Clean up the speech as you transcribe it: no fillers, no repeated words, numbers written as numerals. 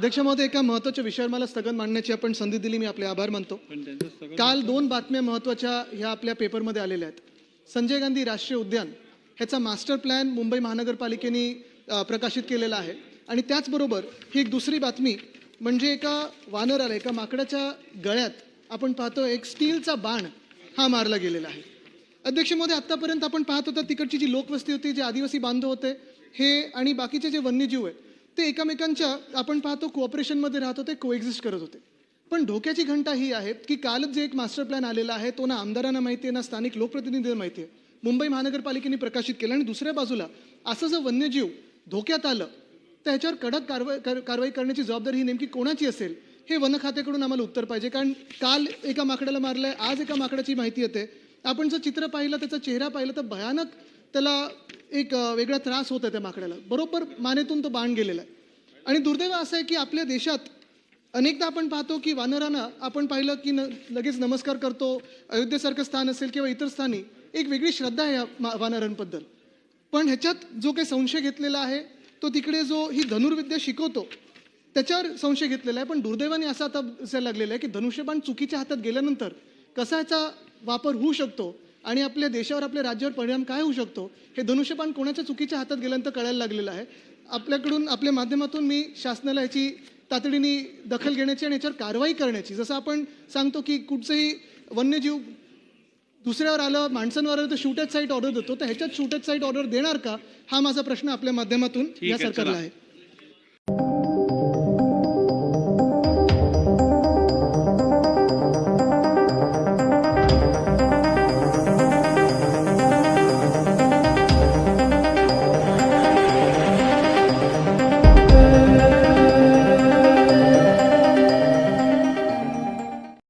अध्यक्ष महोदय, एका महत्त्वाच्या विषयावर मला स्थगन मांडण्याची आपण संधी दिली, मी आपले आभार मानतो. काल 2 बातम्या महत्त्वाच्या ह्या आपल्या पेपरमध्ये आलेल्या आहेत. संजय गांधी राष्ट्रीय उद्यान ह्याचा मास्टर प्लॅन मुंबई महानगरपालिकेने प्रकाशित केलेला आहे आणि त्याचबरोबर ही एक दुसरी बातमी म्हणजे एका वानराला, एका माकडाच्या गळ्यात आपण पाहतो एक स्टीलचा बाण हा मारला गेलेला आहे. अध्यक्ष महोदय, आत्तापर्यंत आपण पाहत होता तिकडची जी लोकवस्ती होती, जे आदिवासी बांधव होते हे आणि बाकीचे जे वन्यजीव आहेत ते एकमेकांच्या आपण पाहतो कोऑपरेशनमध्ये राहत होते, कोएक्झिस्ट करत होते. पण धोक्याची घंटा ही आहे की कालच जे एक मास्टर प्लॅन आलेला आहे तो ना आमदारांना माहिती आहे ना स्थानिक लोकप्रतिनिधींना माहिती आहे. मुंबई महानगरपालिकेने प्रकाशित केलं आणि दुसऱ्या बाजूला असं जर वन्यजीव धोक्यात आलं तर ह्याच्यावर कडक कारवाई करण्याची जबाबदारी ही नेमकी कोणाची असेल हे वन खात्याकडून आम्हाला उत्तर पाहिजे. कारण काल एका माकडाला मारलंय, आज एका माकडाची माहिती येते. आपण जर चित्र पाहिलं, त्याचा चेहरा पाहिला तर भयानक त्याला एक वेगळा त्रास होत आहे त्या माकडाला. बरोबर मानेतून तो बाण गेलेला आहे. आणि दुर्दैव असं आहे की आपल्या देशात अनेकदा आपण पाहतो की वानरांना आपण पाहिलं की लगेच नमस्कार करतो. अयोध्येसारखं स्थान असेल किंवा इतर स्थानी एक वेगळी श्रद्धा आहे या वानरांबद्दल. पण ह्याच्यात जो काही संशय घेतलेला आहे तो तिकडे जो ही धनुर्विद्या शिकवतो त्याच्यावर संशय घेतलेला आहे. पण दुर्दैवाने असं आता दिसायला लागलेलं आहे की धनुष्यबाण चुकीच्या हातात गेल्यानंतर कसा ह्याचा वापर होऊ शकतो आणि आपल्या देशावर, आपल्या राज्यावर परिणाम काय होऊ शकतो हे धनुष्यबाण कोणाच्या चुकीच्या हातात गेल्यानंतर कळायला लागलेलं आहे. आपल्याकडून, आपल्या माध्यमातून मी शासनाला याची तातडीने दखल घेण्याची आणि याच्यावर कारवाई करण्याची, जसं आपण सांगतो की कुठचंही वन्यजीव दुसऱ्यावर आलं, माणसांवर आलं तर शूट ॲट साईट ऑर्डर देतो, तर ह्याच्यात शूट ॲट साईट ऑर्डर देणार का हा माझा प्रश्न आपल्या माध्यमातून या सरकारला आहे.